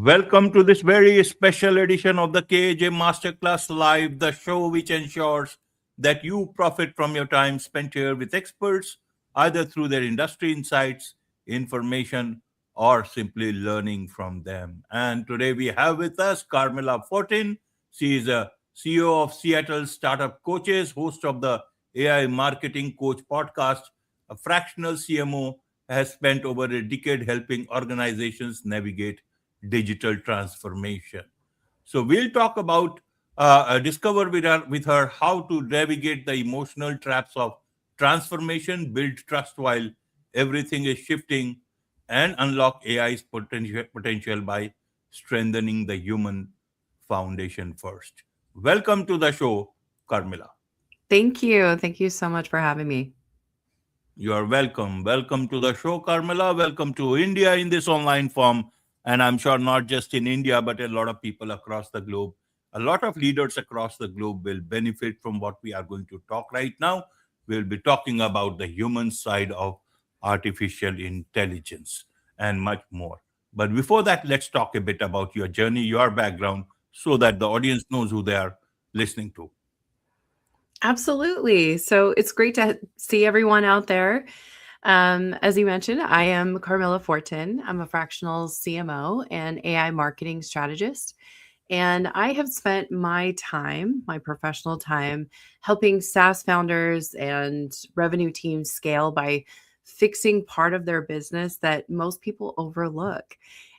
Welcome to this very special edition of the KAJ Masterclass Live, the show which ensures that you profit from your time spent here with experts, either through their industry insights, information, or simply learning from them. And today we have with us Carmela Fortin. She is a CEO of Seattle Startup Coaches, host of the AI Marketing Coach podcast, a fractional CMO, has spent over a decade helping organizations navigate digital transformation. So we'll talk about discover with her how to navigate the emotional traps of transformation, build trust while everything is shifting, and unlock AI's potential by strengthening the human foundation first. Welcome to the show, Carmela. Thank you. Thank you so much for having me. You are welcome. Welcome to the show, Carmela. Welcome to India in this online form. And I'm sure not just in India, but a lot of people across the globe, a lot of leaders across the globe will benefit from what we are going to talk right now. We'll be talking about the human side of artificial intelligence and much more. But before that, let's talk a bit about your journey, your background, so that the audience knows who they are listening to. Absolutely. So it's great to see everyone out there. As you mentioned, I am Carmela Fortin. I'm a fractional CMO and AI marketing strategist. And I have spent my time, my professional time, helping SaaS founders and revenue teams scale by fixing part of their business that most people overlook.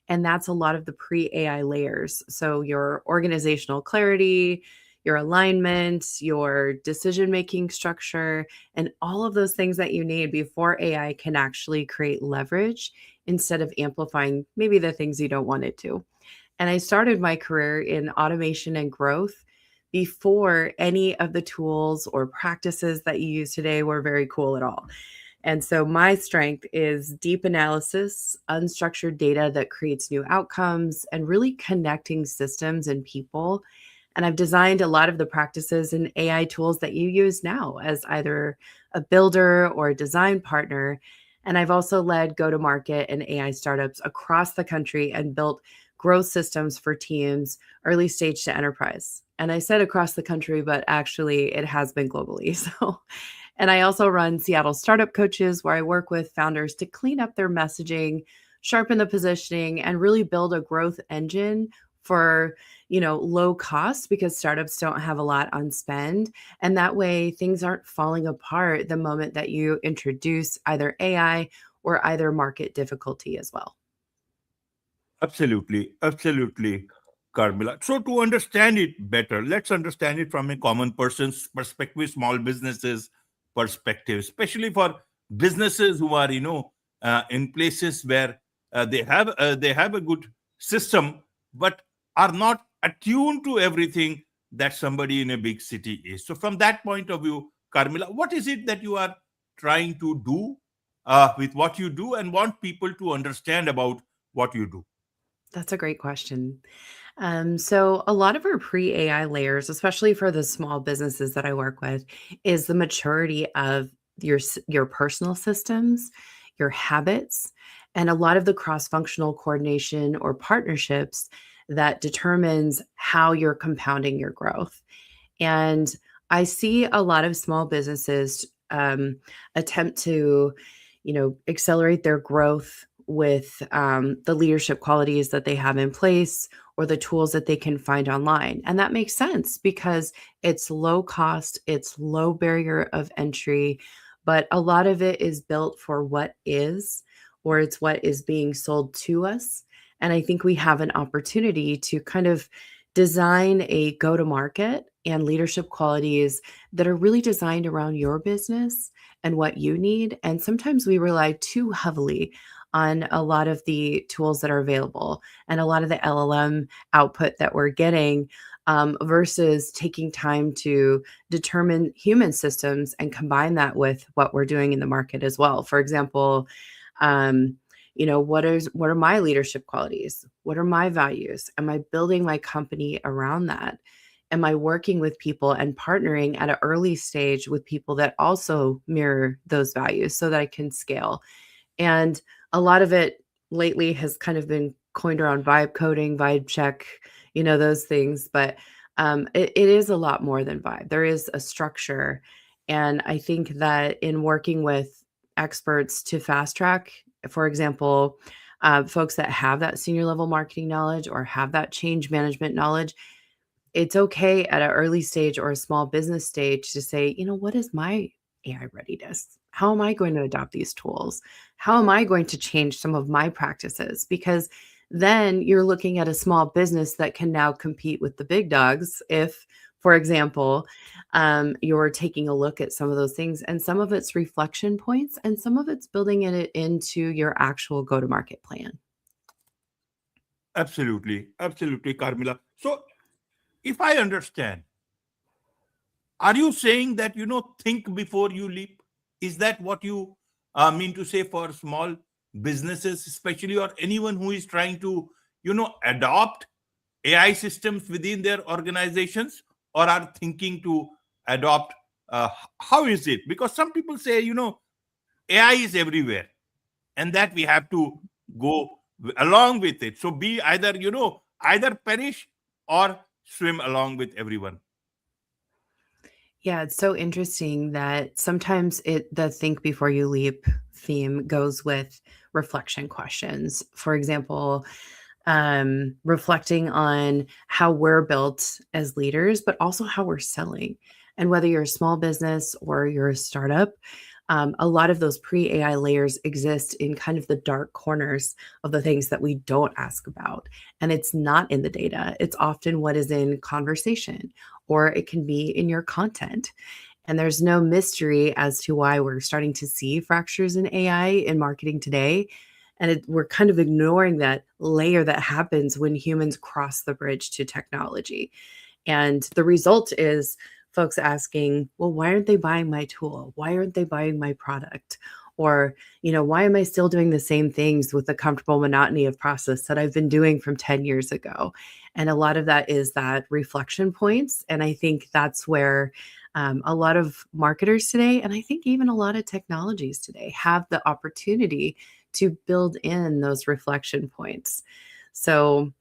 And that's a lot of the pre AI layers. So, your organizational clarity, your alignment, your decision making structure, and all of those things that you need before AI can actually create leverage instead of amplifying maybe the things you don't want it to. And I started my career in automation and growth before any of the tools or practices that you use today were very cool at all. And so my strength is deep analysis, unstructured data that creates new outcomes, and really connecting systems and people. And I've designed a lot of the practices and AI tools that you use now as either a builder or a design partner. And I've also led go to market and AI startups across the country and built growth systems for teams, early stage to enterprise. And I said across the country, but actually it has been globally. So, and I also run Seattle Startup Coaches, where I work with founders to clean up their messaging, sharpen the positioning, and really build a growth engine for low cost, because startups don't have a lot on spend. And that way things aren't falling apart the moment that you introduce either AI or either market difficulty as well. Absolutely, absolutely, Carmela. So, to understand it better, let's understand it from a common person's perspective, small businesses' perspective, especially for businesses who are, in places where they have a good system, but are not attuned to everything that somebody in a big city is. So, from that point of view, Carmela, what is it that you are trying to do with what you do, and want people to understand about what you do? That's a great question. So a lot of our pre-AI layers, especially for the small businesses that I work with, is the maturity of your personal systems, your habits, and a lot of the cross-functional coordination or partnerships that determines how you're compounding your growth. And I see a lot of small businesses attempt to, accelerate their growth with the leadership qualities that they have in place or the tools that they can find online. And that makes sense because it's low cost, it's low barrier of entry, but a lot of it is built for what is, or it's what is being sold to us. And I think we have an opportunity to kind of design a go to market and leadership qualities that are really designed around your business and what you need. And sometimes we rely too heavily on a lot of the tools that are available and a lot of the LLM output that we're getting, versus taking time to determine human systems and combine that with what we're doing in the market as well. For example, what are my leadership qualities? What are my values? Am I building my company around that? Am I working with people and partnering at an early stage with people that also mirror those values so that I can scale? And a lot of it lately has kind of been coined around vibe coding, vibe check, those things. But it is a lot more than vibe. There is a structure. And I think that in working with experts to fast track, for example, folks that have that senior level marketing knowledge or have that change management knowledge, it's okay at an early stage or a small business stage to say, what is my AI readiness? How am I going to adopt these tools? How am I going to change some of my practices? Because then you're looking at a small business that can now compete with the big dogs. If, for example, you're taking a look at some of those things, and some of it's reflection points, and some of it's building it into your actual go to market plan. Absolutely. Absolutely, Carmela. So, if I understand, are you saying that, think before you leap? Is that what you mean to say for small businesses, especially, or anyone who is trying to, adopt AI systems within their organizations, or are thinking to adopt? How is it? Because some people say, AI is everywhere, and that we have to go along with it. So be either, either perish or swim along with everyone. Yeah, it's so interesting that sometimes the think before you leap theme goes with reflection questions. For example, reflecting on how we're built as leaders, but also how we're selling. And whether you're a small business or you're a startup, a lot of those pre AI layers exist in kind of the dark corners of the things that we don't ask about. And it's not in the data, it's often what is in conversation, or it can be in your content. And there's no mystery as to why we're starting to see fractures in AI in marketing today. And we're kind of ignoring that layer that happens when humans cross the bridge to technology. And the result is folks asking, well, why aren't they buying my tool? Why aren't they buying my product? Or, why am I still doing the same things with the comfortable monotony of process that I've been doing from 10 years ago? And a lot of that is that reflection points. And I think that's where a lot of marketers today, and I think even a lot of technologies today, have the opportunity to build in those reflection points. So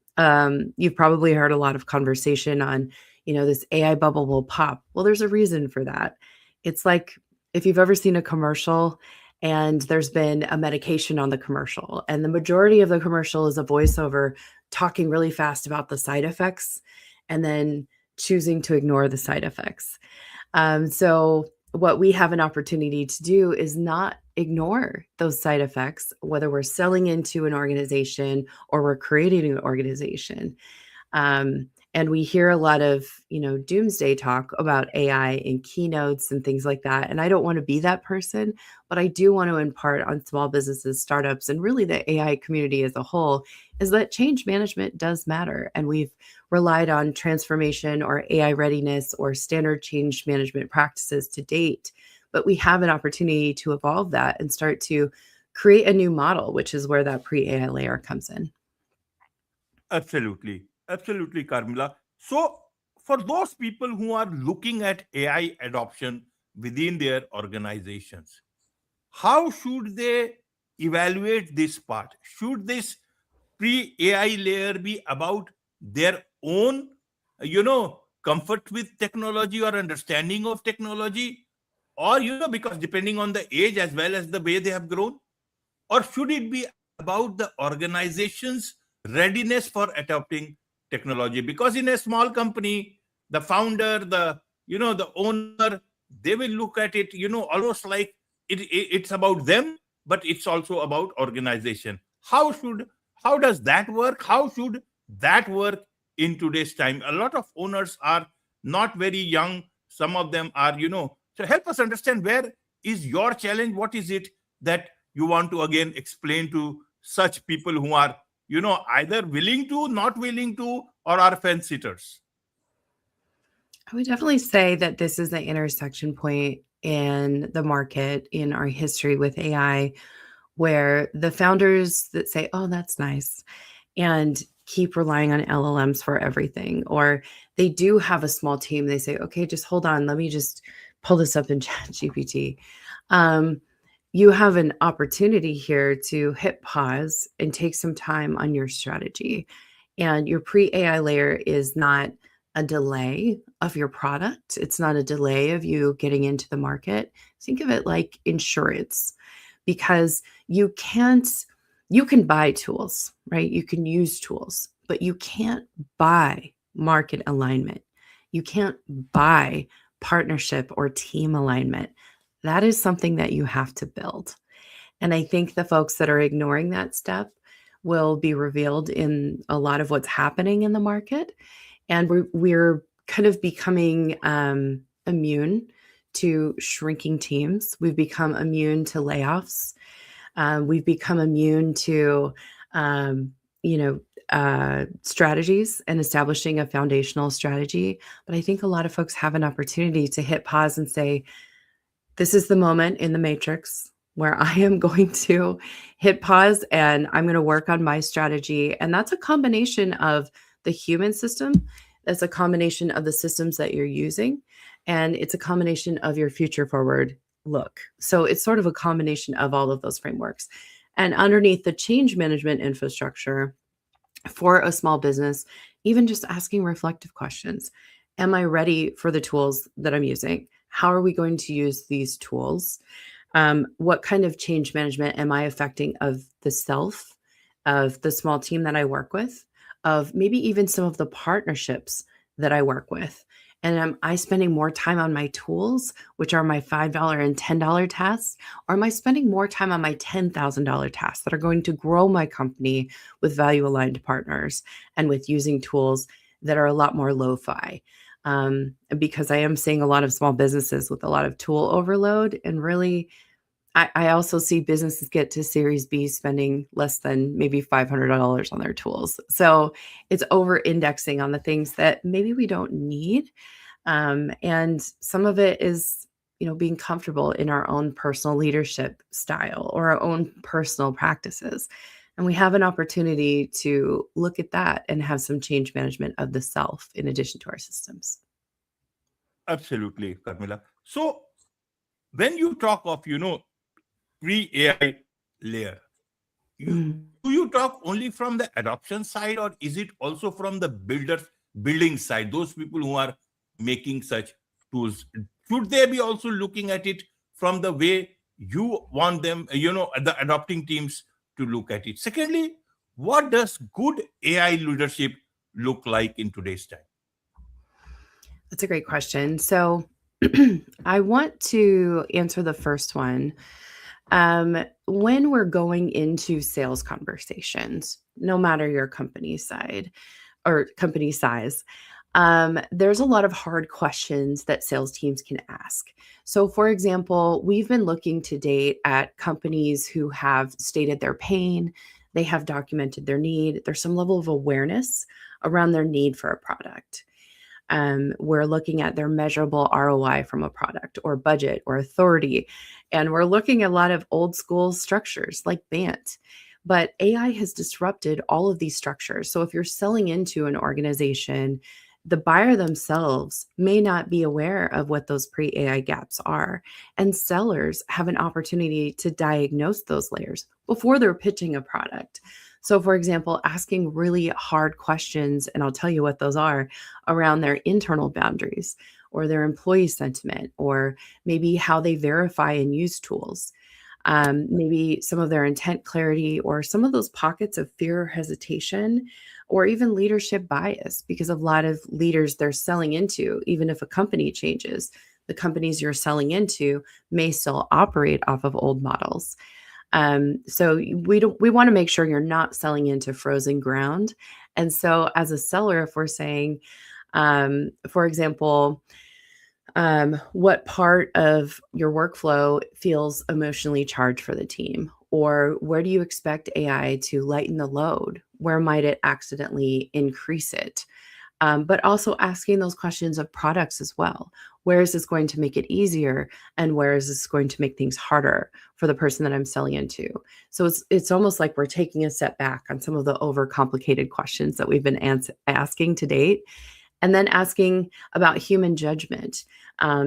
you've probably heard a lot of conversation on, this AI bubble will pop. Well, there's a reason for that. It's like if you've ever seen a commercial and there's been a medication on the commercial, and the majority of the commercial is a voiceover talking really fast about the side effects and then choosing to ignore the side effects. So what we have an opportunity to do is not ignore those side effects, whether we're selling into an organization or we're creating an organization. And we hear a lot of, doomsday talk about AI in keynotes and things like that. And I don't want to be that person, but I do want to impart on small businesses, startups, and really the AI community as a whole is that change management does matter. And we've relied on transformation or AI readiness or standard change management practices to date. But we have an opportunity to evolve that and start to create a new model, which is where that pre-AI layer comes in. Absolutely. Absolutely, Carmela. So, for those people who are looking at AI adoption within their organizations, how should they evaluate this part? Should this pre AI layer be about their own, comfort with technology or understanding of technology? Or, because depending on the age as well as the way they have grown? Or should it be about the organization's readiness for adopting technology? Because in a small company, the founder, the owner, they will look at it, almost like it's about them, but it's also about organization. How does that work? How should that work in today's time? A lot of owners are not very young. Some of them are, so help us understand, where is your challenge? What is it that you want to again explain to such people who are, either willing to, not willing to, or are fence sitters? I would definitely say that this is the intersection point in the market in our history with AI, where the founders that say, oh, that's nice, and keep relying on LLMs for everything, or they do have a small team. They say, okay, just hold on. Let me just pull this up in Chat GPT. you have an opportunity here to hit pause and take some time on your strategy. And your pre-AI layer is not a delay of your product. It's not a delay of you getting into the market. Think of it like insurance, because you can buy tools, right? You can use tools, but you can't buy market alignment. You can't buy partnership or team alignment. That is something that you have to build. And I think the folks that are ignoring that step will be revealed in a lot of what's happening in the market. And we're kind of becoming immune to shrinking teams. We've become immune to layoffs. We've become immune to, um, strategies and establishing a foundational strategy. But I think a lot of folks have an opportunity to hit pause and say, this is the moment in the matrix where I am going to hit pause and I'm going to work on my strategy. And that's a combination of the human system, that's a combination of the systems that you're using, and it's a combination of your future forward look. So it's sort of a combination of all of those frameworks. And underneath the change management infrastructure for a small business, even just asking reflective questions. Am I ready for the tools that I'm using? How are we going to use these tools? What kind of change management am I affecting of the self, of the small team that I work with, of maybe even some of the partnerships that I work with? And am I spending more time on my tools, which are my $5 and $10 tasks? Or am I spending more time on my $10,000 tasks that are going to grow my company with value aligned partners and with using tools that are a lot more lo-fi? Because I am seeing a lot of small businesses with a lot of tool overload. And really, I also see businesses get to Series B spending less than maybe $500 on their tools. So it's over indexing on the things that maybe we don't need. And some of it is, being comfortable in our own personal leadership style or our own personal practices. And we have an opportunity to look at that and have some change management of the self in addition to our systems. Absolutely, Carmela. So when you talk of, pre-AI layer, do you talk only from the adoption side, or is it also from the building side, those people who are making such tools? Should they be also looking at it from the way you want them, the adopting teams to look at it? Secondly, what does good AI leadership look like in today's time? That's a great question. So I want to answer the first one. When we're going into sales conversations, no matter your company side or company size, there's a lot of hard questions that sales teams can ask. So, for example, we've been looking to date at companies who have stated their pain, they have documented their need, there's some level of awareness around their need for a product. We're looking at their measurable ROI from a product or budget or authority. And we're looking at a lot of old school structures like BANT. But AI has disrupted all of these structures. So if you're selling into an organization, the buyer themselves may not be aware of what those pre-AI gaps are. And sellers have an opportunity to diagnose those layers before they're pitching a product. So, for example, asking really hard questions, and I'll tell you what those are, around their internal boundaries or their employee sentiment, or maybe how they verify and use tools. Maybe some of their intent clarity or some of those pockets of fear, hesitation, or even leadership bias, because a lot of leaders they're selling into, even if a company changes, the companies you're selling into may still operate off of old models. So we want to make sure you're not selling into frozen ground. And so as a seller, if we're saying, for example, what part of your workflow feels emotionally charged for the team? Or where do you expect AI to lighten the load? Where might it accidentally increase it? But also asking those questions of products as well. Where is this going to make it easier? And where is this going to make things harder for the person that I'm selling into? So it's almost like we're taking a step back on some of the overcomplicated questions that we've been asking to date. And then asking about human judgment.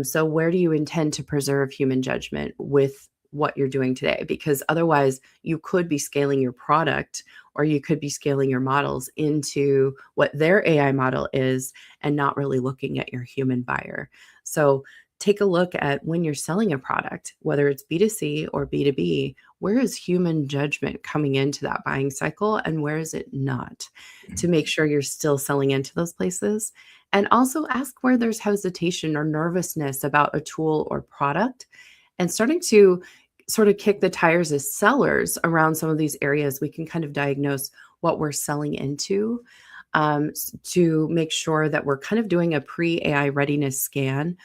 So where do you intend to preserve human judgment with what you're doing today, because otherwise you could be scaling your product or you could be scaling your models into what their AI model is and not really looking at your human buyer. So take a look at when you're selling a product, whether it's B2C or B2B, where is human judgment coming into that buying cycle and where is it not, to make sure you're still selling into those places. And also ask where there's hesitation or nervousness about a tool or product, and starting to sort of kick the tires as sellers around some of these areas. We can kind of diagnose what we're selling into, to make sure that we're kind of doing a pre-AI readiness scan.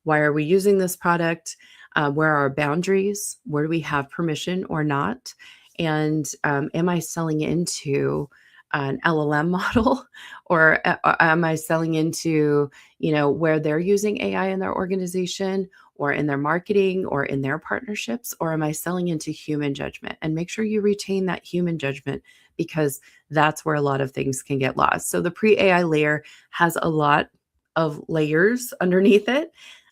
Why are we using this product? Where are our boundaries? Where do we have permission or not? And am I selling into an LLM model, or am I selling into, where they're using AI in their organization or in their marketing or in their partnerships, or am I selling into human judgment? And make sure you retain that human judgment, because that's where a lot of things can get lost. So the pre-AI layer has a lot of layers underneath it.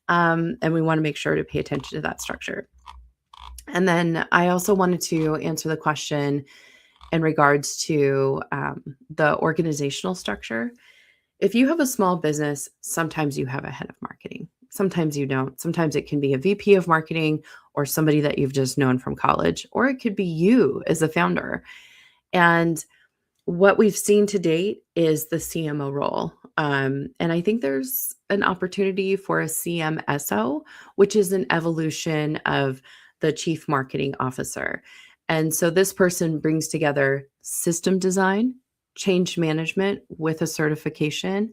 And we want to make sure to pay attention to that structure. And then I also wanted to answer the question in regards to the organizational structure. If you have a small business, sometimes you have a head of marketing. Sometimes you don't. Sometimes it can be a VP of marketing or somebody that you've just known from college, or it could be you as a founder. And what we've seen to date is the CMO role. And I think there's an opportunity for a CMSO, which is an evolution of the chief marketing officer. And so this person brings together system design, change management with a certification,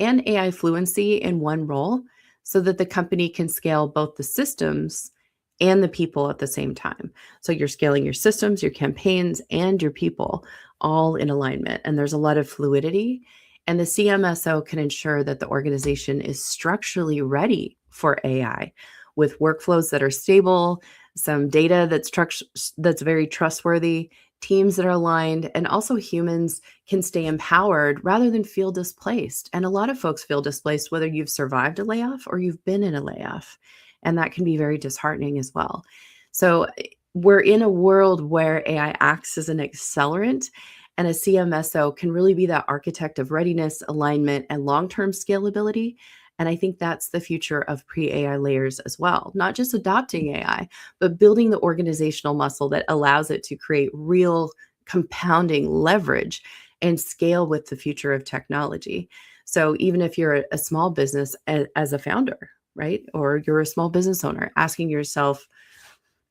and AI fluency in one role, so that the company can scale both the systems and the people at the same time. So you're scaling your systems, your campaigns, and your people all in alignment. And there's a lot of fluidity. And the CMSO can ensure that the organization is structurally ready for AI, with workflows that are stable, some data that's very trustworthy, teams that are aligned, and also humans can stay empowered rather than feel displaced. And a lot of folks feel displaced whether you've survived a layoff or you've been in a layoff. And that can be very disheartening as well. So we're in a world where AI acts as an accelerant, and a CMSO can really be that architect of readiness, alignment, and long-term scalability. And I think that's the future of pre-AI layers as well. Not just adopting AI, but building the organizational muscle that allows it to create real compounding leverage and scale with the future of technology. So even if you're a small business as a founder, right? Or you're a small business owner, asking yourself,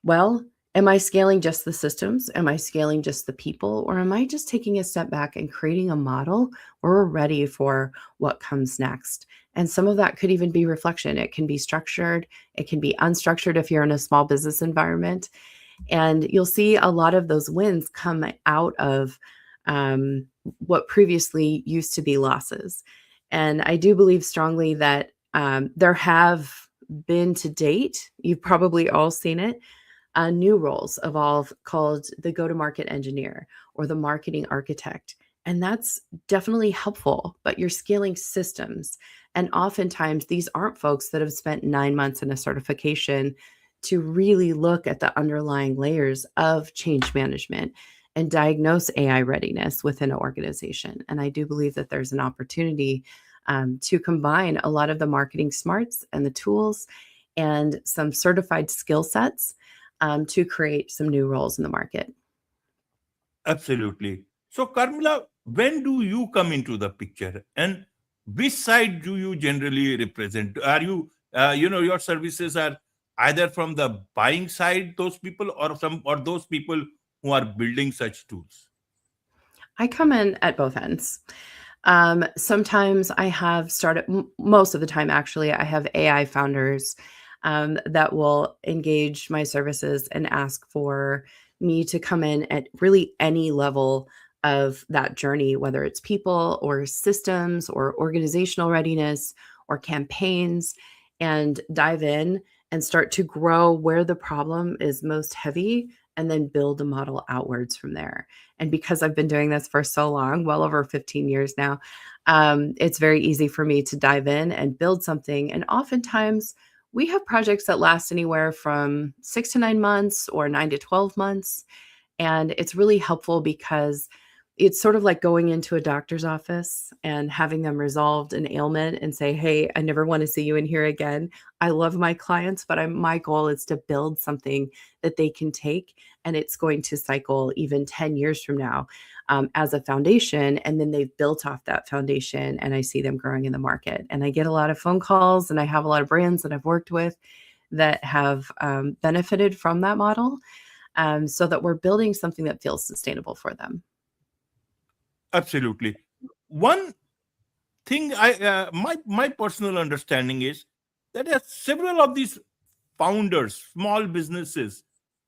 well, am I scaling just the systems? Am I scaling just the people? Or am I just taking a step back and creating a model where we're ready for what comes next? And some of that could even be reflection. It can be structured. It can be unstructured if you're in a small business environment. And you'll see a lot of those wins come out of what previously used to be losses. And I do believe strongly that there have been to date, you've probably all seen it, new roles evolve called the go-to-market engineer or the marketing architect. And that's definitely helpful, but you're scaling systems. And oftentimes these aren't folks that have spent 9 months in a certification to really look at the underlying layers of change management and diagnose AI readiness within an organization. And I do believe that there's an opportunity to combine a lot of the marketing smarts and the tools and some certified skill sets to create some new roles in the market. Absolutely. So, Carmela, when do you come into the picture, and which side do you generally represent? Are you, your services are either from the buying side, those people, or those people who are building such tools? I come in at both ends. Sometimes I have started, most of the time actually, I have AI founders that will engage my services and ask for me to come in at really any level of that journey, whether it's people or systems or organizational readiness or campaigns, and dive in and start to grow where the problem is most heavy and then build a model outwards from there. And because I've been doing this for so long, well over 15 years now, it's very easy for me to dive in and build something. And oftentimes We have projects that last anywhere from 6 to 9 months or 9 to 12 months. And it's really helpful because it's sort of like going into a doctor's office and having them resolved an ailment and say, hey, I never want to see you in here again. I love my clients, but my goal is to build something that they can take, and it's going to cycle even 10 years from now as a foundation. And then they've built off that foundation, and I see them growing in the market. And I get a lot of phone calls, and I have a lot of brands that I've worked with that have benefited from that model, so that we're building something that feels sustainable for them. Absolutely. One thing my personal understanding is that there are several of these founders, small businesses,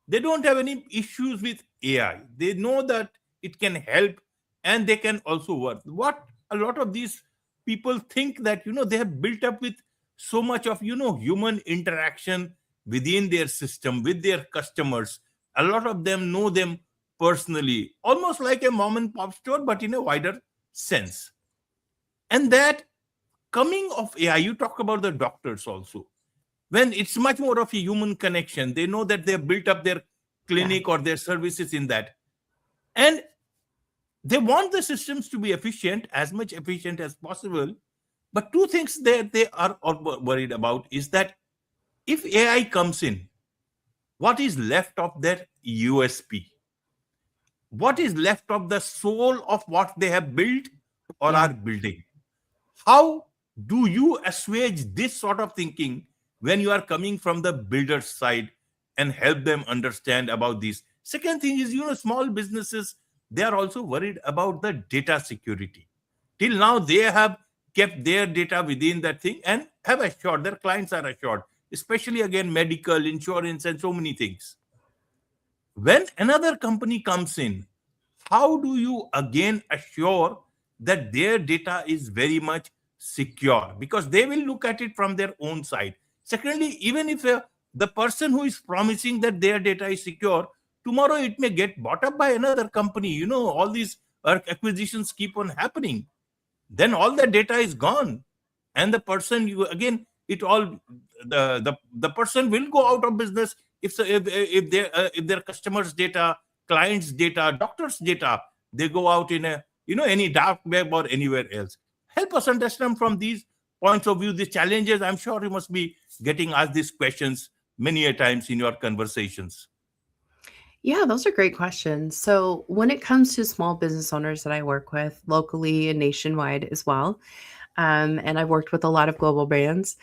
they don't have any issues with AI. They know that it can help and they can also work. What a lot of these people think that they have built up with so much of human interaction within their system with their customers. A lot of them know them personally, almost like a mom and pop store, but in a wider sense. And that coming of AI, you talk about the doctors also. When it's much more of a human connection, they know that they have built up their Yeah. clinic or their services in that. And they want the systems to be efficient, as much efficient as possible. But two things that they are worried about is that if AI comes in, what is left of their USP? What is left of the soul of what they have built or Yeah. are building? How do you assuage this sort of thinking when you are coming from the builder's side and help them understand about this? Second thing is, small businesses, they are also worried about the data security. Till now, they have kept their data within that thing and have assured, their clients are assured, especially again, medical, insurance, and so many things. When another company comes in, how do you again assure that their data is very much secure? Because they will look at it from their own side. Secondly, even if the person who is promising that their data is secure, tomorrow it may get bought up by another company. All these acquisitions keep on happening, then all the data is gone, and the person, you again, it all, the person will go out of business if their customers data, clients data, doctors data, they go out in a any dark web or anywhere else. Help us understand from these points of view the challenges. I'm sure you must be getting asked these questions many a times in your conversations. Yeah, those are great questions. So, when it comes to small business owners that I work with locally and nationwide as well, and I've worked with a lot of global brands,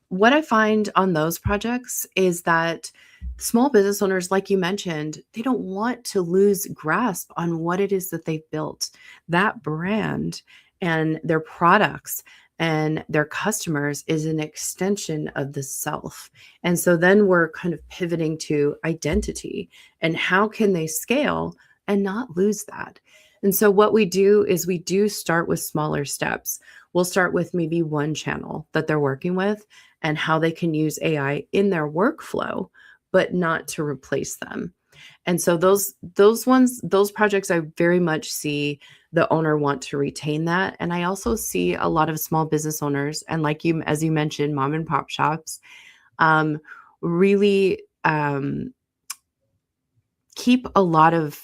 what I find on those projects is that small business owners, like you mentioned, they don't want to lose grasp on what it is that they've built. That brand and their products and their customers is an extension of the self. And so then we're kind of pivoting to identity and how can they scale and not lose that. And so what we do is we do start with smaller steps. We'll start with maybe one channel that they're working with and how they can use AI in their workflow, but not to replace them. And so those projects, I very much see the owner want to retain that. And I also see a lot of small business owners, and like you, as you mentioned, mom and pop shops, um, really keep a lot of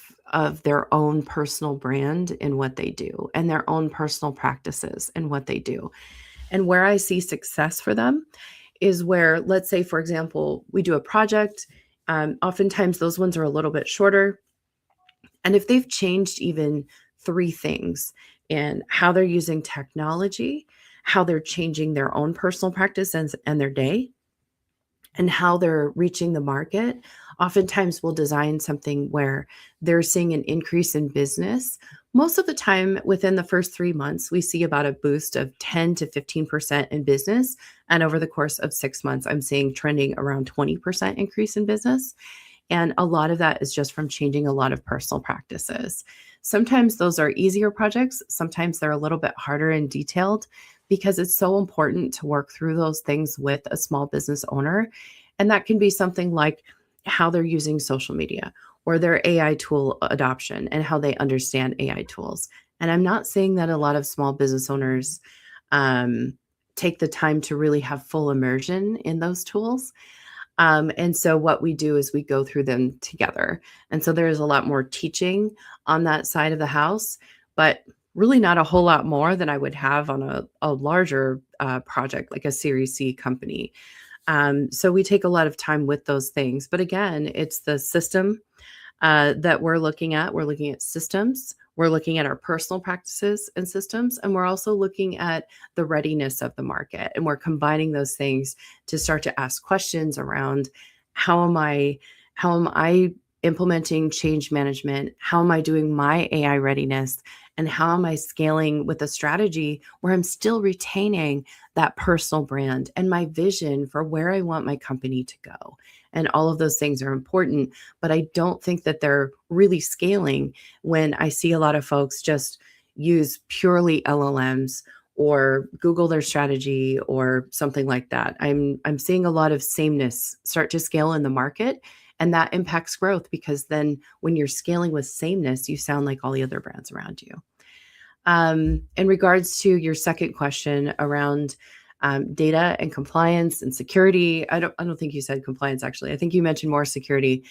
their own personal brand in what they do and their own personal practices in what they do. And where I see success for them is where, let's say, for example, we do a project. Oftentimes, those ones are a little bit shorter. And if they've changed even three things in how they're using technology, how they're changing their own personal practice and their day, and how they're reaching the market, oftentimes we'll design something where they're seeing an increase in business. Most of the time, within the first 3 months, we see about a boost of 10 to 15% in business. And over the course of 6 months, I'm seeing trending around 20% increase in business. And a lot of that is just from changing a lot of personal practices. Sometimes those are easier projects. Sometimes they're a little bit harder and detailed because it's so important to work through those things with a small business owner. And that can be something like how they're using social media or their AI tool adoption and how they understand AI tools. And I'm not saying that a lot of small business owners take the time to really have full immersion in those tools. And so what we do is we go through them together. And so there is a lot more teaching on that side of the house, but really not a whole lot more than I would have on a larger project like a Series C company. So we take a lot of time with those things. But again, it's the system that we're looking at. We're looking at systems. We're looking at our personal practices and systems. And we're also looking at the readiness of the market. And we're combining those things to start to ask questions around how am I implementing change management? How am I doing my AI readiness? And how am I scaling with a strategy where I'm still retaining that personal brand and my vision for where I want my company to go? And all of those things are important, but I don't think that they're really scaling when I see a lot of folks just use purely LLMs or Google their strategy or something like that. I'm seeing a lot of sameness start to scale in the market, and that impacts growth because then when you're scaling with sameness, you sound like all the other brands around you. In regards to your second question around data and compliance and security, I don't think you said compliance actually. I think you mentioned more security.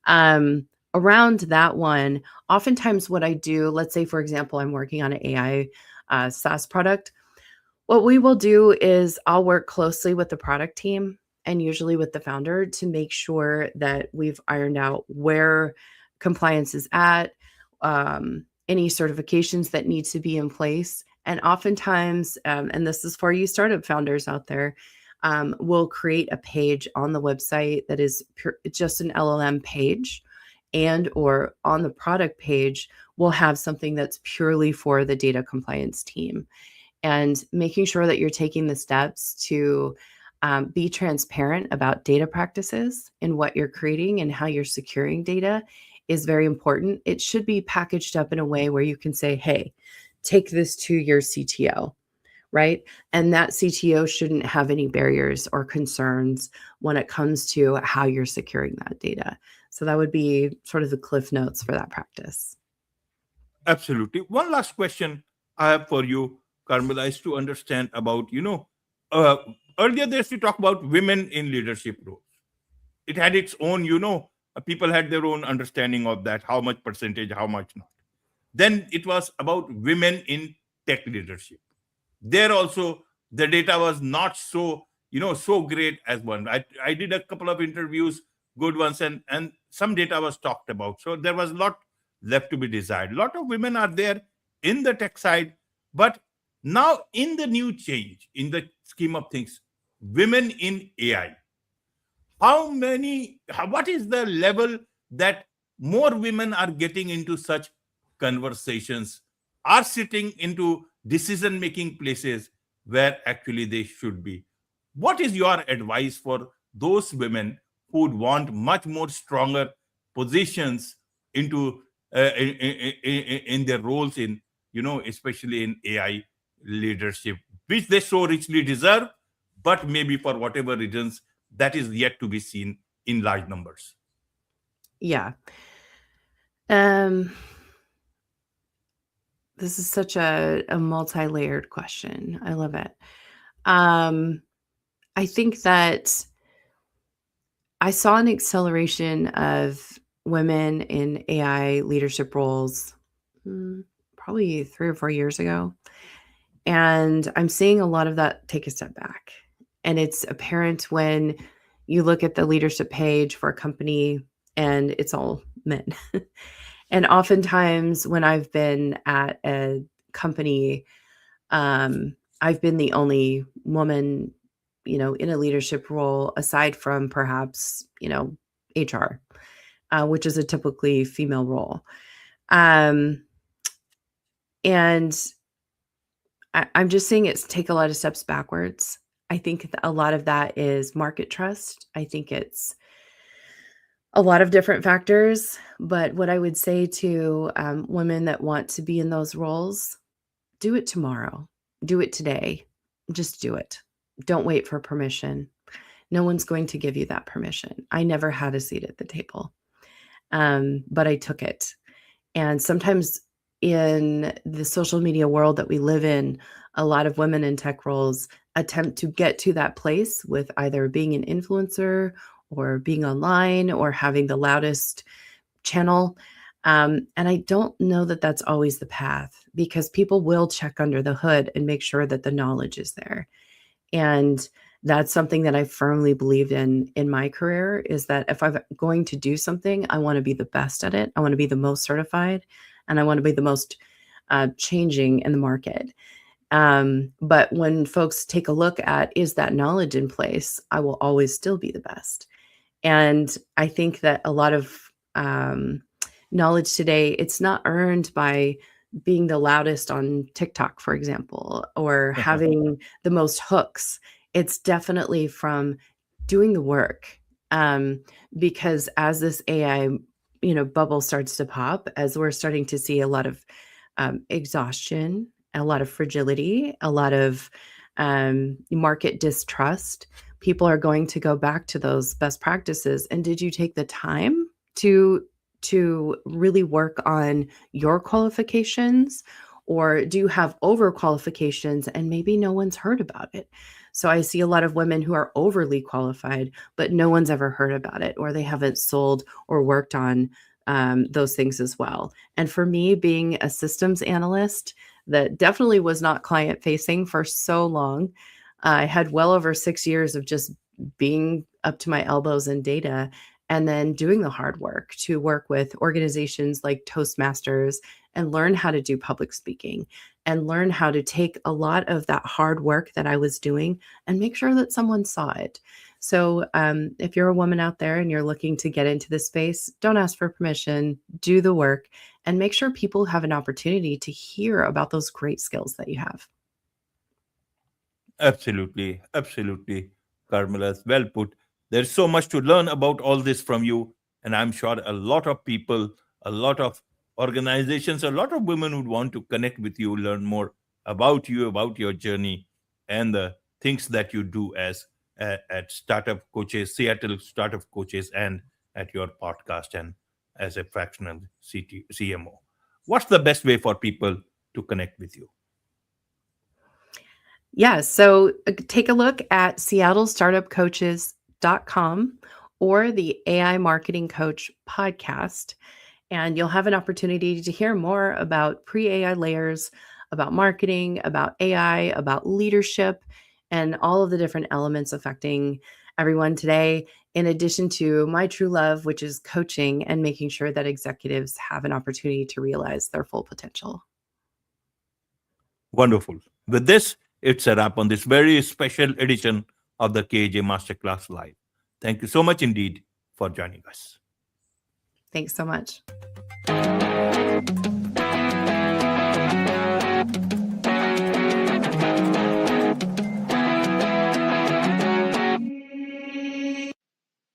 Around that one, oftentimes what I do, let's say for example, I'm working on an AI SaaS product. What we will do is I'll work closely with the product team and usually with the founder to make sure that we've ironed out where compliance is at, any certifications that need to be in place. And oftentimes, and this is for you startup founders out there, we'll create a page on the website that is just an LLM page, and or on the product page, we'll have something that's purely for the data compliance team. And making sure that you're taking the steps to be transparent about data practices and what you're creating and how you're securing data is very important. It should be packaged up in a way where you can say, hey, take this to your CTO, right? And that CTO shouldn't have any barriers or concerns when it comes to how you're securing that data. So that would be sort of the cliff notes for that practice. Absolutely. One last question I have for you, Carmela, is to understand about, earlier there's to talk about women in leadership roles. It had its own, people had their own understanding of that, how much percentage, how much not. Then it was about women in tech leadership. There also, the data was not so, so great as one. I did a couple of interviews, good ones, and some data was talked about. So there was a lot left to be desired. A lot of women are there in the tech side, but now in the new change, in the scheme of things, women in AI, what is the level that more women are getting into such conversations, are sitting into decision making places where actually they should be? What is your advice for those women who would want much more stronger positions into in their roles in, especially in AI leadership, which they so richly deserve, but maybe for whatever reasons that is yet to be seen in large numbers? Yeah. This is such a multi-layered question. I love it. I think that I saw an acceleration of women in AI leadership roles probably 3 or 4 years ago. And I'm seeing a lot of that take a step back. And it's apparent when you look at the leadership page for a company and it's all men. And oftentimes when I've been at a company, I've been the only woman, in a leadership role aside from perhaps, HR, which is a typically female role. And I'm just seeing it take a lot of steps backwards. I think a lot of that is market trust. I think it's a lot of different factors. But what I would say to women that want to be in those roles, do it tomorrow. Do it today. Just do it. Don't wait for permission. No one's going to give you that permission. I never had a seat at the table, but I took it. And sometimes in the social media world that we live in, a lot of women in tech roles, attempt to get to that place with either being an influencer or being online or having the loudest channel. And I don't know that that's always the path, because people will check under the hood and make sure that the knowledge is there. And that's something that I firmly believed in my career, is that if I'm going to do something, I want to be the best at it. I want to be the most certified, and I want to be the most changing in the market. But when folks take a look at, is that knowledge in place, I will always still be the best. And I think that a lot of knowledge today, it's not earned by being the loudest on TikTok, for example, or having the most hooks. It's definitely from doing the work. Because as this AI, bubble starts to pop, as we're starting to see a lot of exhaustion, a lot of fragility, a lot of market distrust, people are going to go back to those best practices. And did you take the time to really work on your qualifications, or do you have over qualifications and maybe no one's heard about it? So I see a lot of women who are overly qualified, but no one's ever heard about it, or they haven't sold or worked on those things as well. And for me, being a systems analyst that definitely was not client facing for so long, I had well over 6 years of just being up to my elbows in data, and then doing the hard work to work with organizations like Toastmasters and learn how to do public speaking and learn how to take a lot of that hard work that I was doing and make sure that someone saw it. So if you're a woman out there and you're looking to get into this space, don't ask for permission, do the work, and make sure people have an opportunity to hear about those great skills that you have. Absolutely, absolutely, Carmela. Well put. There's so much to learn about all this from you, and I'm sure a lot of people, a lot of organizations, a lot of women would want to connect with you, learn more about you, about your journey, and the things that you do as at startup coaches, Seattle startup coaches, and at your podcast, and as a fractional CMO. What's the best way for people to connect with you? Yeah, so take a look at seattlestartupcoaches.com or the AI Marketing Coach podcast, and you'll have an opportunity to hear more about pre-AI layers, about marketing, about AI, about leadership, and all of the different elements affecting everyone today, in addition to my true love, which is coaching and making sure that executives have an opportunity to realize their full potential. Wonderful. With this, it's a wrap on this very special edition of the KAJ Masterclass Live. Thank you so much indeed for joining us. Thanks so much.